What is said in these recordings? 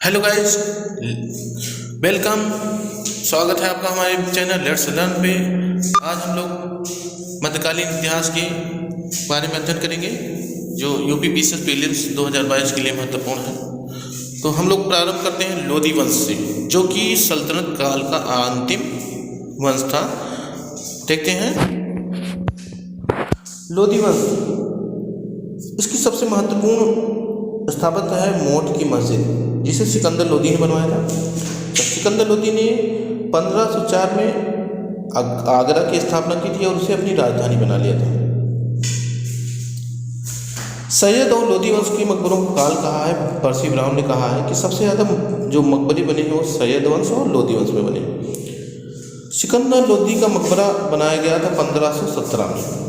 Hello guys, welcome. स्वागत है आपका हमारे चैनल लेट्स लर्न पे। आज हम लोग मध्यकालीन इतिहास के बारे में अध्ययन करेंगे जो यूपी पीसीएस प्रीलिम्स 2022 के लिए महत्वपूर्ण है। तो हम लोग प्रारंभ करते हैं लोधी वंश से, जो कि सल्तनत काल का अंतिम वंश था। देखते हैं लोधी वंश। इसकी सबसे महत्वपूर्ण स्थापत्य है मोट की मस्जिद, जिसे सिकंदर लोधी ने बनवाया था। सिकंदर लोधी ने 1504 में आगरा की स्थापना की थी और उसे अपनी राजधानी बना लिया था। सैयद और लोधी वंश के मकबरों का काल कहा है। पर्सी ब्राउन ने कहा है कि सबसे ज़्यादा जो मकबरे बने हैं वो सैयद वंश और लोधी वंश में बने। सिकंदर लोधी का मकबरा बनाया गया था 1517 में।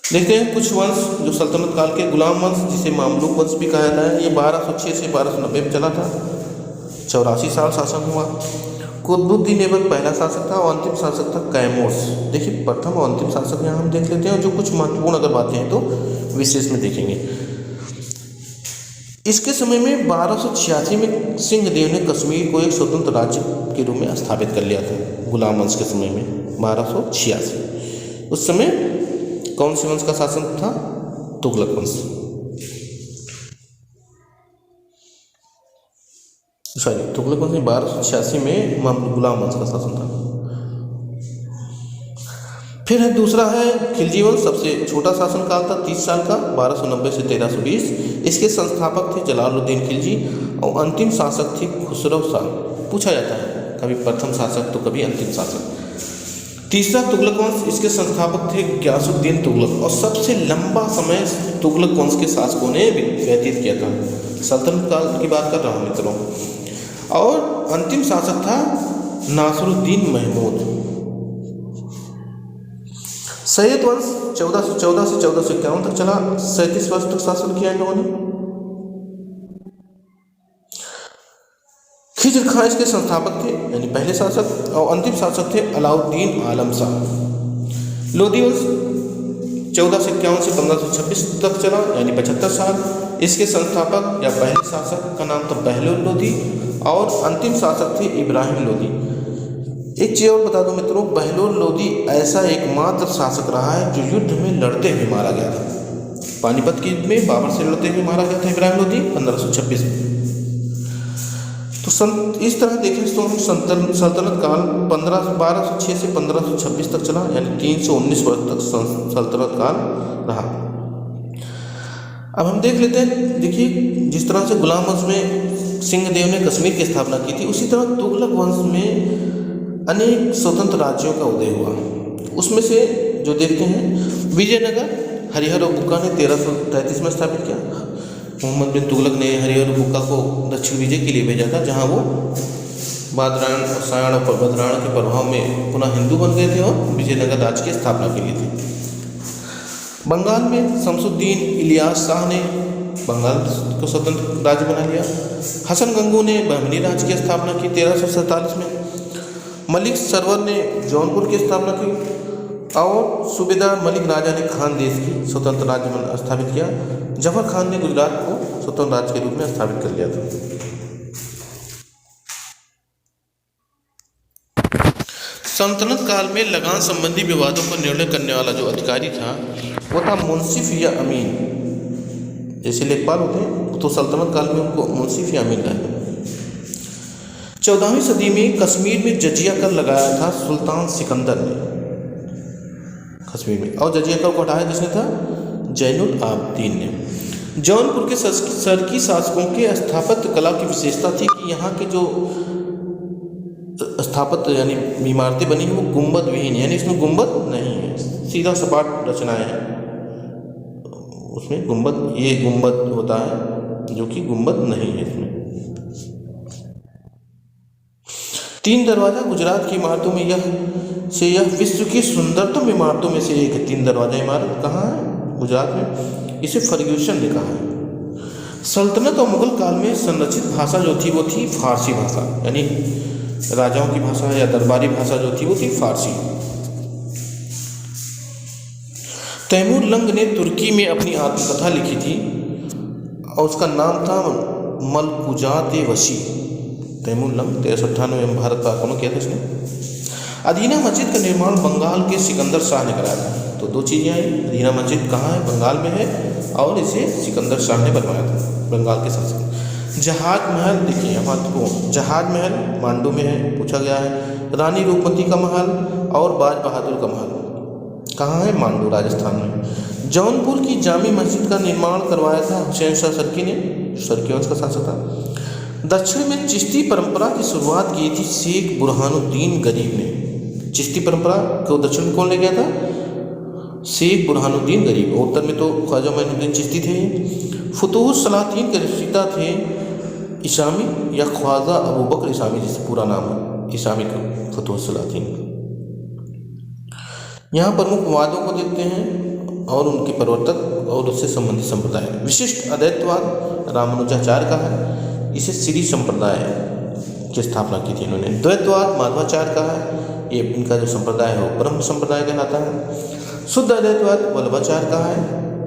देखते हैं कुछ वंश जो सल्तनत काल के। गुलाम वंश, जिसे मामलुक वंश भी कहा जाता है, ये 1206 से 1290 में चला था। 84 साल शासन हुआ। कुतुबुद्दीन ऐबक पहला शासक था और अंतिम शासक था कैमोर्स। देखिए, प्रथम और अंतिम शासक यहाँ हम देख लेते हैं, जो कुछ महत्वपूर्ण अगर बातें हैं तो विशेष में देखेंगे। इसके समय में 1286 में सिंहदेव ने कश्मीर को एक स्वतंत्र राज्य के रूप में स्थापित कर लिया था। गुलाम वंश के समय में 1286। उस समय कौन से वंश का शासन था? तुगलक वंश। तुगलक वंश में 1286 में गुलाम वंश का शासन था। फिर है दूसरा है खिलजी वंश। सबसे छोटा शासन काल था 30 साल का, 1290 से 1320। इसके संस्थापक थे जलालुद्दीन खिलजी और अंतिम शासक थे खुसरो शाह। पूछा जाता है कभी प्रथम शासक तो कभी अंतिम शासक। तीसरा तुगलक वंश। इसके संस्थापक थे गियासुद्दीन तुगलक और सबसे लंबा समय तुगलक वंश के शासकों ने व्यतीत किया था। सल्तनत काल की बात कर रहा हूँ मित्रों। और अंतिम शासक था नासिरुद्दीन महमूद। सैयद वंश 1414 से 1451 तक चला। 37 वर्ष तक शासन किया इन लोगों ने। खिज्र खां इसके संस्थापक थे, यानी पहले शासक, और अंतिम शासक थे अलाउद्दीन आलम शाह। लोधी वंश 1451 से 1526 तक चला, यानी 75 साल। इसके संस्थापक या पहले शासक का नाम था बहलोल लोधी और अंतिम शासक थे इब्राहिम लोधी। एक चीज़ और बता दूं मित्रों, बहलोल लोधी ऐसा एकमात्र शासक रहा है जो युद्ध में लड़ते हुए मारा गया था। पानीपत के युद्ध में बाबर से लड़ते हुए मारा गया था इब्राहिम लोधी 1526 में। तो इस तरह देखें तो हम सल्तनत काल 1206 से 1526 तक चला, यानी 319 वर्ष तक सल्तनत काल रहा। अब हम देख लेते हैं। देखिए, जिस तरह से गुलाम वंश में सिंहदेव ने कश्मीर की स्थापना की थी, उसी तरह तुगलक वंश में अनेक स्वतंत्र राज्यों का उदय हुआ। उसमें से जो देखते हैं, विजयनगर हरिहर और बुक्का ने 1333 में स्थापित किया। मोहम्मद बिन तुगलक ने हरिहर और बुक्का को दक्षिण विजय के लिए भेजा था, जहां वो बादरायण और सायण और बद्रायण के प्रभाव में पुनः हिंदू बन गए थे और विजयनगर राज्य की स्थापना के लिए थे। बंगाल में शमसुद्दीन इलियास शाह ने बंगाल को स्वतंत्र राज्य बना लिया। हसन गंगू ने बहमनी राज्य की स्थापना की 1347 में। मलिक सरवर ने जौनपुर की स्थापना की और सूबेदार मलिक राजा ने खान देश की स्वतंत्र राज्य स्थापित किया। जफर खान ने गुजरात को स्वतंत्र राज्य के रूप में स्थापित कर लिया था। सल्तनत काल में लगान संबंधी विवादों पर निर्णय करने वाला जो अधिकारी था वो था मुंसिफ या अमीन। जैसे लेखपाल होते हैं तो सल्तनत काल में उनको मुंसिफ या अमीन रहे। 14वीं सदी में कश्मीर में जजिया कर लगाया था सुल्तान सिकंदर ने कश्मीर में, और जजिया कर को हटाया जिसने था जैनुल आबदीन ने। जौनपुर के सरकी शासकों के स्थापत्य कला की विशेषता थी कि यहाँ के जो स्थापत्य यानी इमारतें बनी हैं वो गुंबद विहीन, यानी इसमें गुंबद नहीं है, सीधा सपाट रचनाएं हैं। उसमें गुंबद, ये गुंबद होता है जो कि गुंबद नहीं है इसमें। 3 दरवाजा गुजरात की इमारतों में यह विश्व की सुंदरतम इमारतों में से एक है। 3 दरवाजा इमारत कहाँ है? गुजरात में। इसे फर्ग्यूसन ने कहा है। सल्तनत और मुगल काल में संरक्षित भाषा जो थी वो थी फारसी भाषा, यानी राजाओं की भाषा या दरबारी भाषा जो थी वो थी फारसी। तैमूर लंग ने तुर्की में अपनी आत्मकथा लिखी थी और उसका नाम था मलकुजात वसी। तैमूर लंग 1398 में भारत पर आक्रमण किया था इसने। अदीना मस्जिद का निर्माण बंगाल के सिकंदर शाह ने कराया था। तो दो चीज़ें आई, अदीना मस्जिद कहाँ है, बंगाल में है, और इसे सिकंदर शाह ने बनवाया था, बंगाल के शासक। जहाज महल देखिए महत्वपूर्ण, जहाज महल मांडू में है, पूछा गया है। रानी रूपमती का महल और बाज बहादुर का महल कहाँ है, मांडू राजस्थान में। जौनपुर की जामी मस्जिद का निर्माण करवाया था हुसैन शाह सरकी ने, सरकी वंश का शासक था। दक्षिण में चिश्ती परंपरा की शुरुआत की थी शेख बुरहानुद्दीन गरीब ने। चिश्ती परंपरा को दक्षिण में कौन ले गया था, शेख बुरहानुद्दीन गरीब। उत्तर में तो ख्वाजा मोइनुद्दीन चिश्ती थे। फुतूह सलातीन के रचयिता थे इसामी या ख्वाजा अबू बकर इसामी, जिससे पूरा नाम है इसामी का फुतूह सलातीन। यहाँ प्रमुख वादों को देखते हैं और उनके प्रवर्तक और उससे संबंधित संप्रदाय। विशिष्ट अद्वैतवाद रामानुजाचार्य का है, इसे श्री संप्रदाय की स्थापना की थी इन्होंने। द्वैतवाद माधवाचार्य का है, ये इनका जो संप्रदाय है वो ब्रह्म संप्रदाय कहलाता है। शुद्ध अद्वैतवाद वल्लभाचार्य का है,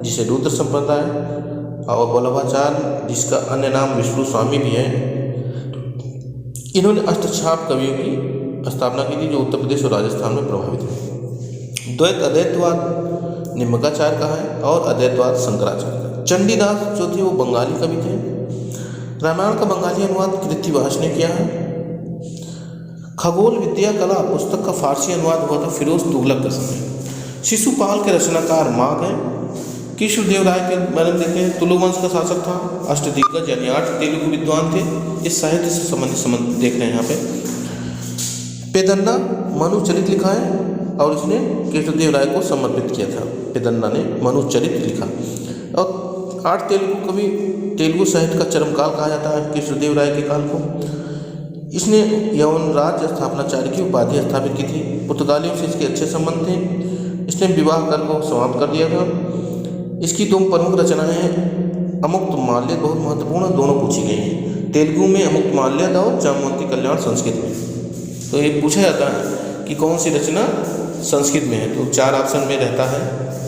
जिसे रुद्र संप्रदाय, और वल्लभाचार्य जिसका अन्य नाम विष्णु स्वामी भी है। इन्होंने अष्टछाप कवियों की स्थापना की थी जो उत्तर प्रदेश और राजस्थान में प्रभावित थे। द्वैत अद्वैतवाद निम्बकाचार्य का है और अद्वैतवाद शंकराचार्य का। चंडीदास जो थे वो बंगाली कवि थे। रामायण का बंगाली अनुवाद कृत्तिवास ने किया है। खगोल विद्या कला पुस्तक का फारसी अनुवाद हुआ था फिरोज तुगलक के समय। शिशुपाल के रचनाकार माघ हैं। कृष्णदेवराय के बारे में देखते हैं, तुलु वंश का शासक था। अष्टदिग्गज यानी 8 तेलुगु विद्वान थे। इस साहित्य से संबंधित देख रहे हैं यहाँ पे। पेदन्ना मनुचरित लिखा है और इसने कृष्णदेवराय को समर्पित किया था। पेदन्ना ने मनुचरित लिखा। और 8 तेलुगु कवि, तेलुगु साहित्य का चरमकाल कहा जाता है कृष्णदेवराय के काल को। इसने यवनराज स्थापनाचार्य की उपाधि स्थापित की थी। पुर्तगालियों से इसके अच्छे संबंध थे। इसने विवाह कर को समाप्त कर दिया था। इसकी 2 प्रमुख रचनाएं हैं। अमुक्त माल्यद बहुत महत्वपूर्ण, दोनों पूछी गई हैं। तेलुगु में अमुक्त माल्यद और जामवंती कल्याण संस्कृत में। तो ये पूछा जाता है कि कौन सी रचना संस्कृत में है, तो 4 ऑप्शन में रहता है,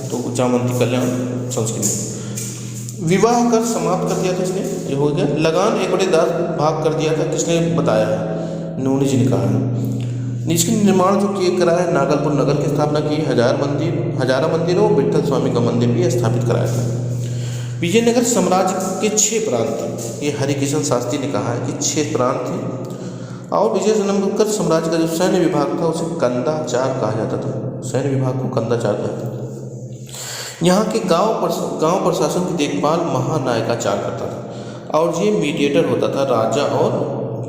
तो जामवंती कल्याण संस्कृत में। विवाह कर समाप्त कर दिया था इसने, ये हो गया। लगान 1/10 भाग कर दिया था, किसने बताया है, नूनी जी ने कहा है। इसके निर्माण जो किए कराया है, नागलपुर नगर की स्थापना की, हजारा मंदिर और विट्ठल स्वामी का मंदिर भी स्थापित कराया था। विजयनगर साम्राज्य के 6 प्रांत थे। ये हरिकिशन शास्त्री ने कहा है कि 6 प्रांत थे। और विजयनगर साम्राज्य का जो सैन्य विभाग था उसे कंदाचार कहा जाता था। सैन्य विभाग को कंदाचार कहते थे। यहाँ के गांव प्रशासन की देखभाल महानायकाचार्य करता था और ये मीडिएटर होता था राजा और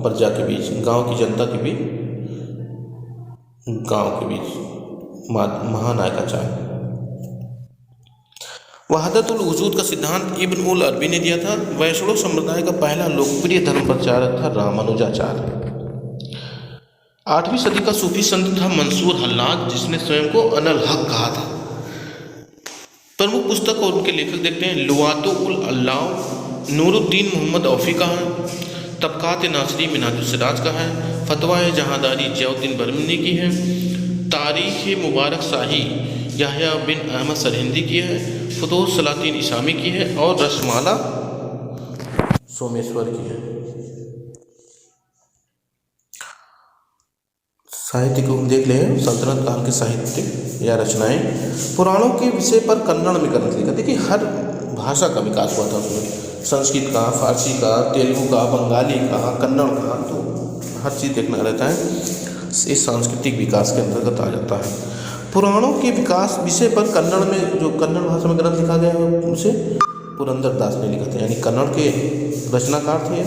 प्रजा के बीच, गांव की जनता के बीच, महानायकाचार्य। वहदतुल वजूद का सिद्धांत इब्न उल अरबी ने दिया था। वैष्णव संप्रदाय का पहला लोकप्रिय धर्म प्रचारक था रामानुजाचार्य। 8वीं सदी का सूफी संत था मंसूर हल्लाज, जिसने स्वयं को अनल हक कहा था। प्रमुख पुस्तक और उनके लेखक देखते हैं। लुआतो उल अल्लाह नूरुद्दीन मोहम्मद औफी का है। तबकात नासरी मिनाजुल सिराज का है। फतवा जहादारी जयाउद्दीन बरमनी की है। तारीख़ मुबारक शाही याह्या बिन अहमद सरहिंदी की है। फुतूह सलातीन इसामी की है और रसमाला सोमेश्वर की है। साहित्य को हम देख लें, सल्तनत काल के साहित्य या रचनाएं। पुराणों के विषय पर कन्नड़ में ग्रंथ लिखा। देखिए हर भाषा का विकास हुआ था उसमें, संस्कृत का, फारसी का, तेलुगु का, बंगाली का, कन्नड़ का, तो हर चीज़ देखना रहता है। इस सांस्कृतिक विकास के अंतर्गत आ जाता है। पुराणों के विकास विषय पर कन्नड़ में जो कन्नड़ भाषा में ग्रंथ लिखा गया है उसे पुरंदर दास ने लिखा था, यानी कन्नड़ के रचनाकार थे।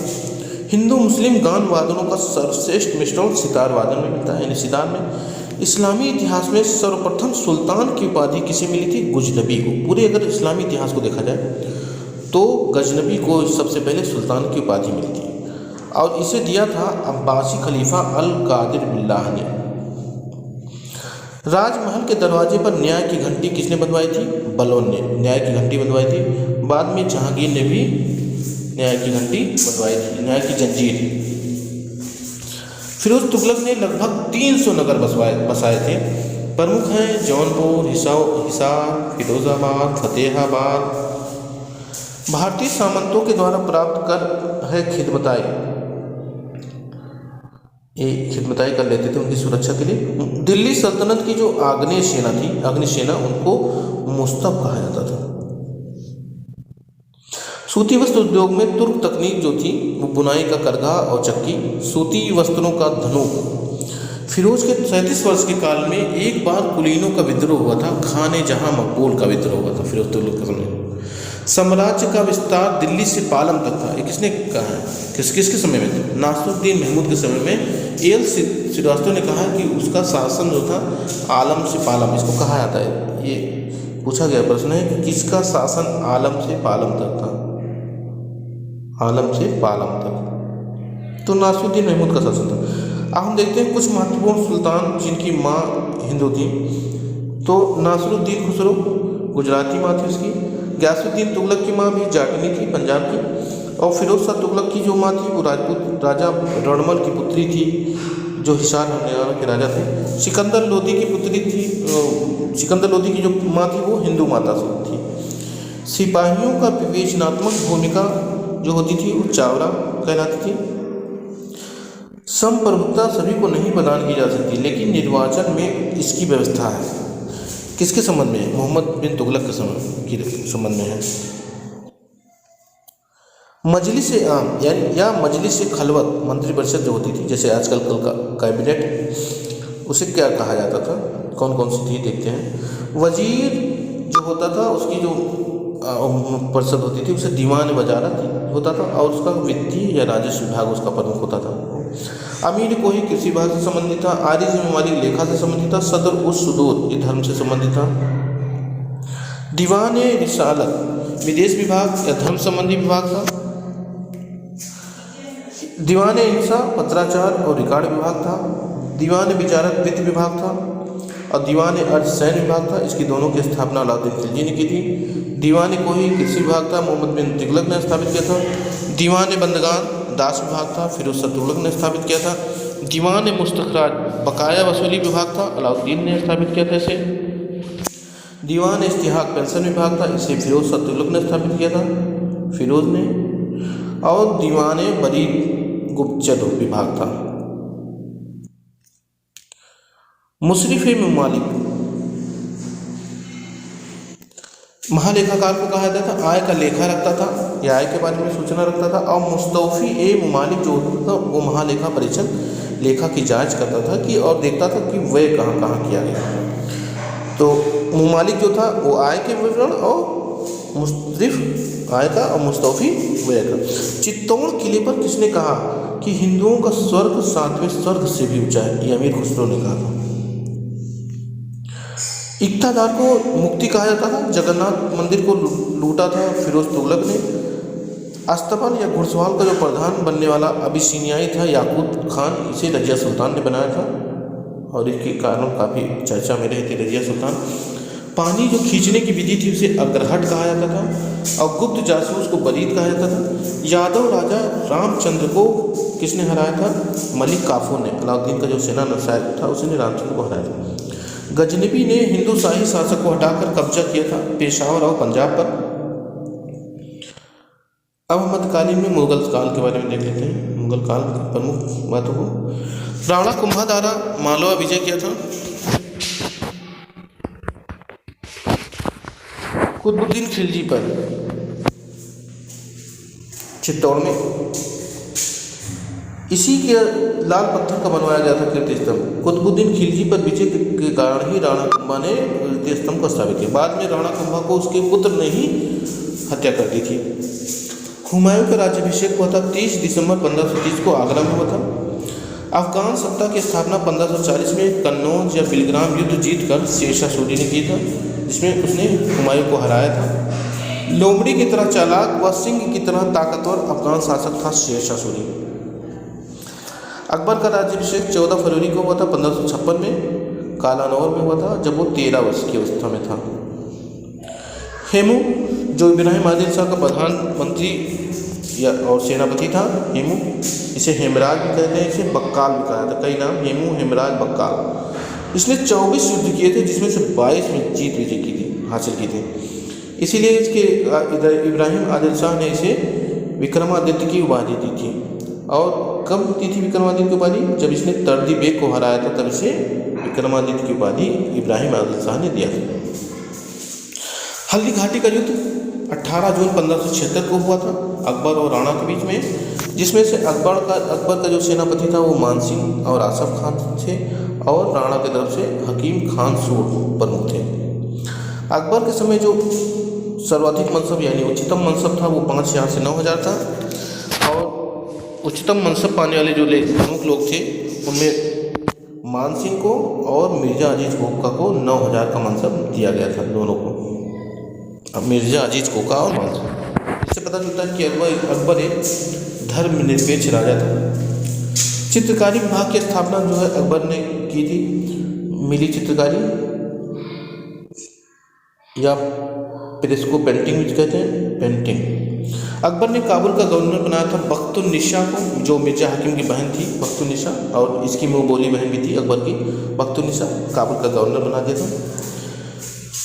हिंदू मुस्लिम गान वादनों का सर्वश्रेष्ठ मिश्रण सितार वादन में मिलता है, यानी सितार में। इस्लामी इतिहास में सर्वप्रथम सुल्तान की उपाधि किसे मिली थी? गुजनबी को। पूरे अगर इस्लामी इतिहास को देखा जाए तो गजनबी को सबसे पहले सुल्तान की उपाधि मिली थी और इसे दिया था अब्बासी खलीफा अल कादिर बिल्लाह ने। राजमहल के दरवाजे पर न्याय की घंटी किसने बनवाई थी? बलोन ने न्याय की घंटी बनवाई थी। बाद में जहांगीर ने भी न्याय की घंटी बनवाई थी, न्याय की जंजीर। फिरोज तुगलक ने लगभग 300 नगर बसाए थे। प्रमुख हैं जौनपुर, हिसार, फिरोजाबाद, फतेहाबाद। भारतीय सामंतों के द्वारा प्राप्त कर है खिदमताई, ये खिदमताई कर लेते थे उनकी सुरक्षा के लिए। दिल्ली सल्तनत की जो आग्नेय सेना थी, अग्निसेना, उनको मुस्तफ कहा जाता था। सूती वस्त्र उद्योग में तुर्क तकनीक जो थी वो बुनाई का करघा और चक्की, सूती वस्त्रों का धनुक। फिरोज के 37 वर्ष के काल में एक बार कुलीनों का विद्रोह हुआ था, खाने जहां मकबूल का विद्रोह हुआ था फिरोज तुगलक के समय। साम्राज्य का विस्तार दिल्ली से पालम तक था। ये किसने कहा है, किसके समय में था? नासिरुद्दीन महमूद के समय में एल श्रीवास्तव ने कहा कि उसका शासन जो था आलम से पालम, इसको कहा जाता है। ये पूछा गया प्रश्न है कि किसका शासन आलम से पालम तक था? आलम से पालम तक, तो नासिरुद्दीन महमूद का शासन था। अब हम देखते हैं कुछ महत्वपूर्ण सुल्तान जिनकी माँ हिंदू थी। तो नासिरुद्दीन खुसरो गुजराती माँ थी उसकी, गयासुद्दीन तुगलक की माँ भी जाटनी थी, पंजाब की, और फिरोज शाह तुगलक की जो माँ थी वो राजपूत राजा रणमल की पुत्री थी, जो हिसार हरियाणा के राजा थे। सिकंदर लोदी की पुत्री थी, सिकंदर लोदी की जो माँ थी वो हिंदू माता थी। सिपाहियों का विवेचनात्मक भूमिका जो होती थी वो चावड़ा कहलाती थी। संप्रभुता सभी को नहीं प्रदान की जा सकती, लेकिन निर्वाचन में इसकी व्यवस्था है। किसके संबंध में है? मोहम्मद बिन तुगलक के संबंध में है। मजलिस आम यानी या मजलिस खलवत मंत्रिपरिषद जो होती थी, जैसे आजकल कल का कैबिनेट, उसे क्या कहा जाता था? कौन कौन सी थी देखते हैं। वजीर जो होता था उसकी जो परिषद होती थी उसे दीवान वजारत होता था, और उसका वित्तीय या राजस्व विभाग उसका प्रमुख होता था। अमीर कोही कृषि विभाग से संबंधित था। आरिज ममालिक लेखा से संबंधित था। सदर उस सुदूर ये धर्म से संबंधित था। दीवान रिसालत विदेश विभाग या धर्म संबंधी विभाग था। दीवान इंसा पत्राचार और रिकॉर्ड विभाग था। दीवान विचारक वित्त विभाग था, और दीवान अर्ध सैन्य विभाग था। इसकी दोनों की स्थापना अलाउद्दीन खिलजी ने की थी। दीवान कोही कृषि विभाग था, मोहम्मद बिन तुगलक ने स्थापित किया था। दीवान बंदगान दास विभाग था, फिरोज शाह तुगलक ने स्थापित किया था। दीवान मुस्तखराज बकाया वसूली विभाग था, अलाउद्दीन ने स्थापित किया था इसे। दीवान इस्तिहाक पेंशन विभाग था, इसे फिरोज शाह तुगलक ने स्थापित किया था, फिरोज ने। और दीवान बरी गुप्तचर विभाग था। मुशरिफ ममालिक महालेखाकार को कहा जाता था। आय का लेखा रखता था या आय के बारे में सूचना रखता था। और मुस्तौफी ममालिक जो होता था वो महालेखा परीक्षक लेखा की जांच करता था कि और देखता था कि व्यय कहाँ कहाँ किया गया। तो ममालिक जो था वो आय के विवरण, और मुशरिफ आय का, और मुस्तौफी व्यय का। चित्तौड़ किले पर किसने कहा कि हिंदुओं का स्वर्ग 7वें स्वर्ग से भी ऊंचा है? ये अमीर खुसरो ने कहा था। इक्तादार को मुक्ति कहा जाता था। जगन्नाथ मंदिर को लूटा था फिरोज तुगलक ने। अस्तबल या घुड़सवार का जो प्रधान बनने वाला अबिसिनियाई था याकूत खान, इसे रजिया सुल्तान ने बनाया था, और इसके कारण काफ़ी चर्चा में रही थी रजिया सुल्तान। पानी जो खींचने की विधि थी उसे अग्रहट कहा जाता था, और गुप्त जासूस को बरीद कहा जाता था। यादव राजा रामचंद्र को किसने हराया था? मलिक काफूर ने। अलाउद्दीन का जो सेना नायक था उसने रामचंद्र को हराया था। गजनबी ने हिंदू शाही शासक को हटाकर कब्जा किया था पेशावर और पंजाब पर। अब हम मध्यकालीन में मुगल काल के बारे में देख लेते हैं। मुगल काल की प्रमुख बातों को। राणा कुंभा द्वारा मालवा विजय किया था। कुतुबुद्दीन खिलजी पर चित्तौड़ में इसी के लाल पत्थर का बनवाया गया था कीर्ति स्तंभ। कुतुबुद्दीन खिलजी पर विजय के कारण ही राणा कुंभा ने कीर्ति स्तंभ को स्थापित किया। बाद में राणा कुंभा को उसके पुत्र ने ही हत्या कर दी थी। हुमायूं का राज्याभिषेक हुआ था 30 दिसंबर 1530 को आगरा में हुआ था। अफगान सत्ता की स्थापना 1540 में कन्नौज या बिलग्राम युद्ध जीतकर शेरशाह सूरी ने की था, जिसमें उसने हुमायूं को हराया था। लोमड़ी की तरह चालाक व सिंह की तरह ताकतवर अफगान शासक था शेरशाह सूरी। अकबर का राज्याभिषेक 14 फरवरी को हुआ था 1556 में कालानौर में हुआ था, जब वो 13 वर्ष की अवस्था में था। हेमू जो इब्राहिम आदिल शाह का प्रधानमंत्री और सेनापति था, हेमू, इसे हेमराज भी कहते हैं, इसे बक्काल भी कहा था। कई नाम हेमू, हेमराज, बक्काल। इसने 24 युद्ध किए थे, जिसमें से 22 में जीत विजय की थी, हासिल की थी। इसीलिए इसके इब्राहिम आदिल शाह ने इसे विक्रमादित्य की उपाधि दी थी। और कब दी थी विक्रमादित्य की उपाधि? जब इसने तर्दी बेग को हराया था, तब इसे विक्रमादित्य की उपाधि इब्राहिम आदिल शाह ने दिया था। हल्दी घाटी का युद्ध 18 जून 1576 को हुआ था अकबर और राणा के बीच में, जिसमें से अकबर का जो सेनापति था वो मानसिंह और आसफ खान थे, और राणा की तरफ से हकीम खान सूर प्रमुख थे। अकबर के समय जो सर्वाधिक मनसब यानी उच्चतम मनसब था वो 5000 से 9000 था, और उच्चतम मनसब पाने वाले जो प्रमुख लोग थे उनमें मानसिंह को और मिर्ज़ा अजीज कोका को 9000 का मनसब दिया गया था, दोनों को, मिर्ज़ा अजीज कोका और मानसिंह। इससे पता चलता है कि अकबर एक धर्मनिरपेक्ष राजा था। चित्रकारी विभाग की स्थापना जो है अकबर ने की थी, मिली चित्रकारी या फिर इसको पेंटिंग भी कहते हैं, पेंटिंग। अकबर ने काबुल का गवर्नर बनाया था बख्तुन्निसा को, जो मिर्जा हकीम की बहन थी बख्तुन्निसा, और इसकी मुँह बोली बहन भी थी अकबर की, बख्तुन्निसा काबुल का गवर्नर बना दिया था।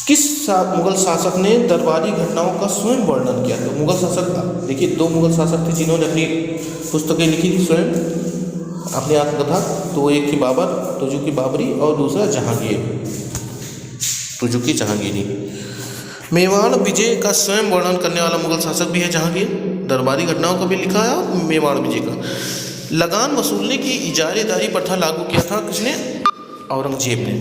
किस मुगल शासक ने दरबारी घटनाओं का स्वयं वर्णन किया? तो मुगल शासक, देखिए 2 मुगल शासक थे जिन्होंने अपनी पुस्तकें लिखी थी स्वयं, अपनी आत्मकथा। तो एक थी बाबर, तुजुकी बाबरी, और दूसरा जहांगीर, तुजुकी जहांगीरी। मेवाड़ विजय का स्वयं वर्णन करने वाला मुगल शासक भी है जहांगीर, दरबारी घटनाओं का भी लिखा है, और मेवाड़ विजय का। लगान वसूलने की इजारेदारी प्रथा लागू किया था किसने? औरंगजेब ने।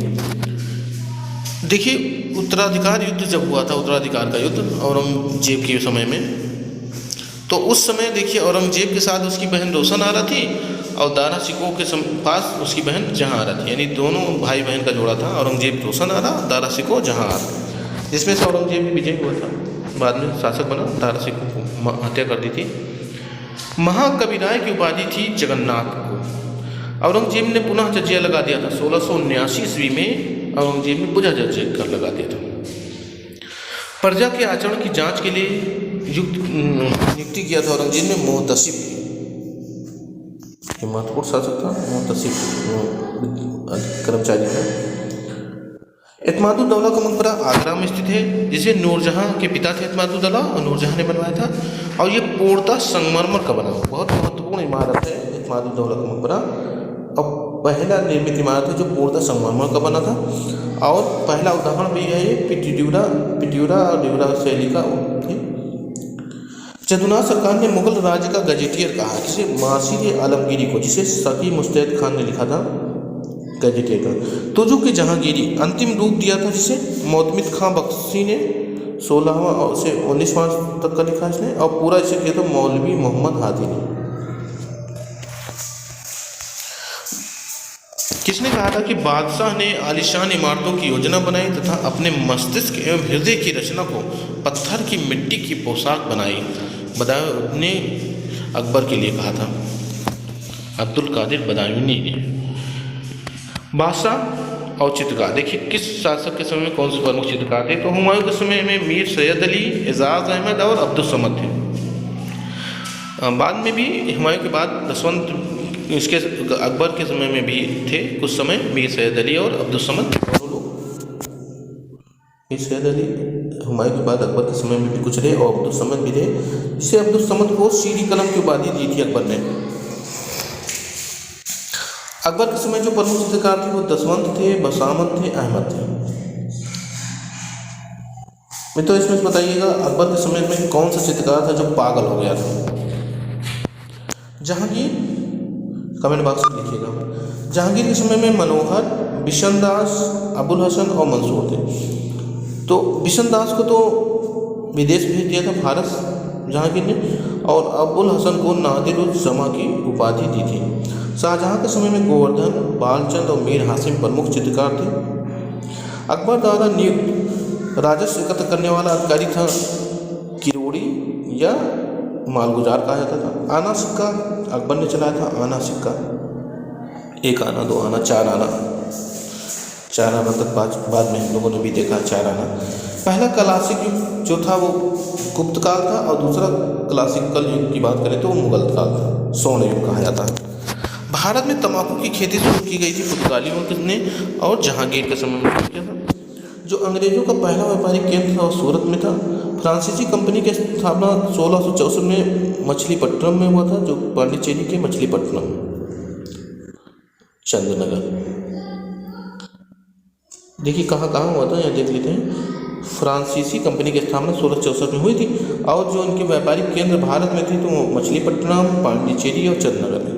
देखिए उत्तराधिकार युद्ध जब हुआ था, उत्तराधिकार का युद्ध औरंगजेब के समय में, तो उस समय देखिए औरंगजेब के साथ उसकी बहन रोशन आ रहा थी, और दारा शिकोह के पास उसकी बहन जहाँ आ रहा थी, यानी दोनों भाई बहन का जोड़ा था। औरंगजेब रोशन आ रहा, दारा शिकोह जहाँ आ रहा, जिसमें से औरंगजेब भी विजय हुआ था, बाद में शासक बना, दारा शिकोह को हत्या कर दी थी। महाकवि राय की उपाधि थी जगन्नाथ को। औरंगजेब ने पुनः जजिया लगा दिया था 1679 ईस्वी में, औरंगजेब ने बुझा जजिया कर लगा दिया था। प्रजा के आचरण की जांच के लिए नियुक्ति किया था औरंगजेब ने मोहतसिब की, महत्वपूर्ण शासक था मोहतसिब कर्मचारी था। एतमादुद्दौला का मकबरा आगरा में स्थित है, जिसे नूरजहां के पिता थे एतमादुद्दौला, और नूरजहां ने बनवाया था, और ये पूर्णतः संगमरमर का बना हुआ बहुत महत्वपूर्ण इमारत है एतमादुद्दौला का मकबरा, और पहला निर्मित इमारत है जो पूर्णतः संगमरमर का बना था। और पहला उदाहरण भी है ये पिट्यूरा और ड्यूरा शैली का थे। जदुनाथ सरकार ने मुगल राज्य का गजेटियर कहा, जिसे मासिर आलमगीरी को, जिसे सकी मुस्तैद खान ने लिखा था गजेटियर का। तुजु की जहांगीरी अंतिम रूप दिया था, जिसे मोतमिद खां बख्शी ने 16वां से 19वां तक का लिखा इसने, और पूरा इसे किया था मौलवी मोहम्मद हादी ने। किसने कहा था कि बादशाह ने आलीशान इमारतों की योजना बनाई तथा अपने मस्तिष्क एवं हृदय की रचना को पत्थर की मिट्टी की पोशाक बनाई? बदायूं ने अकबर के लिए कहा था, अब्दुल कादिर बदायूनी ने। बादशाह और चित्रकार, देखिए किस शासक के समय में कौन से प्रमुख चित्रकार थे? तो हुमायूं के समय में मीर सैयद अली, एजाज अहमद और अब्दुल समद थे। बाद में भी हुमायूं के बाद दसवंत, इसके अकबर के समय में भी थे कुछ समय मीर सैयद अली और अब्दुल समद, और लोग मीर सैयद अली हुमायूं के बाद अकबर के समय में भी कुछ रहे, और अब्दुल समद भी रहे, जिसे अब्दुल समद को शीरी कलम की उपाधि दी थी अकबर ने। अकबर के समय जो प्रमुख चित्रकार थे वो दसवंत थे, बसामत थे, अहमद थे। मित्रों इसमें बताइएगा अकबर के समय में कौन सा चित्रकार था जो पागल हो गया था? जहांगीर, कमेंट बॉक्स में लिखिएगा। जहांगीर के समय में मनोहर, बिशनदास, अबुल हसन और मंसूर थे। तो बिशनदास को तो विदेश भेज दिया था भारत जहांगीर ने, और अबुल हसन को नादिरुज़्ज़मा की उपाधि दी थी। शाहजहां के समय में गोवर्धन, बालचंद और मीर हासिम प्रमुख चित्रकार थे। अकबर द्वारा नियुक्त राजस्व एकत्र करने वाला अधिकारी था किरोड़ी या मालगुजार कहा जाता था। आना सिक्का अकबर ने चलाया था, आना सिक्का, 1 आना, 2 आना, 4 आना, 4 आना तक बाद में हम लोगों ने भी देखा 4 आना। पहला क्लासिक युग जो था वो गुप्त काल था, और दूसरा क्लासिकल युग की बात करें तो वो मुगल काल था, स्वर्ण युग कहा जाता है। भारत में तंबाकू की खेती शुरू की गई थी पुर्तगालियों ने और जहांगीर के समय में शुरू किया था। जो अंग्रेजों का पहला व्यापारिक केंद्र था वो सूरत में था। फ्रांसीसी कंपनी की स्थापना 1664 में मछलीपट्टनम में हुआ था, जो पांडिचेरी के मछलीपट्टनम चंद्रनगर। देखिए कहाँ कहाँ हुआ था, यहाँ देख लेते हैं। फ्रांसीसी कंपनी की स्थापना 1664 में हुई थी और जो उनके व्यापारिक केंद्र भारत में थे तो वो मछलीपट्टनम, पांडिचेरी और चंद्रनगर में।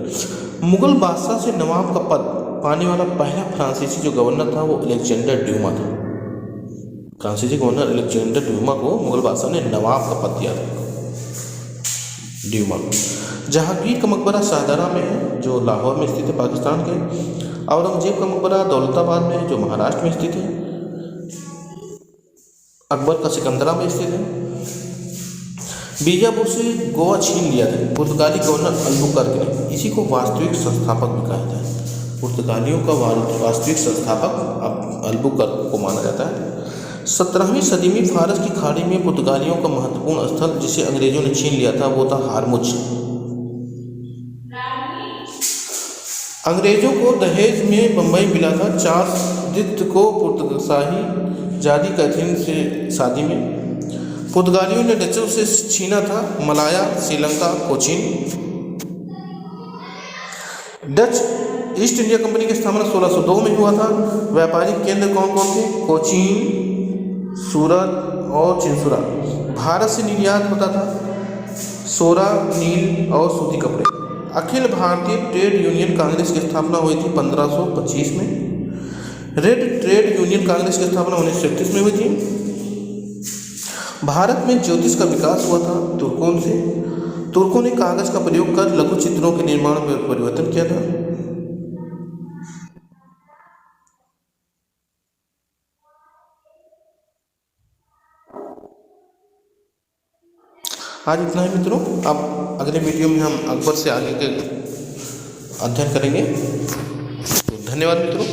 मुगल बादशाह से नवाब का पद पाने वाला पहला फ्रांसीसी जो गवर्नर था वो अलेक्जेंडर ड्यूमा था। फ्रांसीसी गवर्नर अलेक्जेंडर ड्यूमा को मुगल बादशाह ने नवाब का पद दिया था, ड्यूमा। जहांगीर का मकबरा शाहदरा में है, जो लाहौर में स्थित है, पाकिस्तान के। औरंगजेब का मकबरा दौलताबाद में है, जो महाराष्ट्र में स्थित है। अकबर का सिकंदरा में स्थित है। बीजापुर से गोवा छीन लिया था पुर्तगाली गवर्नर अल्बुकर्क ने। इसी को वास्तविक संस्थापक भी कहा जाता है। पुर्तगालियों का वास्तविक संस्थापक अल्बुकर्क को माना जाता है। 17वीं सदी में फारस की खाड़ी में पुर्तगालियों का महत्वपूर्ण स्थल जिसे अंग्रेजों ने छीन लिया था वो था हारमुज। अंग्रेजों को दहेज में बम्बई मिला था। चार्ल्स द्वितीय को पुर्तगाली जादी कैथरीन से शादी में। पुर्तगालियों ने डचों से छीना था Malaya, Sri Lanka, Cochin. Dutch east India company की स्थापना 1602 में हुआ था। व्यापारिक केंद्र कौन कौन थे? कोचीन, सूरत और चिंसुरा। भारत से निर्यात होता था सोरा, नील और सूती कपड़े। अखिल भारतीय ट्रेड यूनियन कांग्रेस की स्थापना हुई थी 1525 में। रेड ट्रेड यूनियन कांग्रेस की स्थापना 1931 में हुई थी। भारत में ज्योतिष का विकास हुआ था तुर्कों से। तुर्कों ने कागज का प्रयोग कर लघु चित्रों के निर्माण में परिवर्तन किया था। आज इतना ही मित्रों। अब अगले वीडियो में हम अकबर से आगे के अध्ययन करेंगे। तो धन्यवाद मित्रों।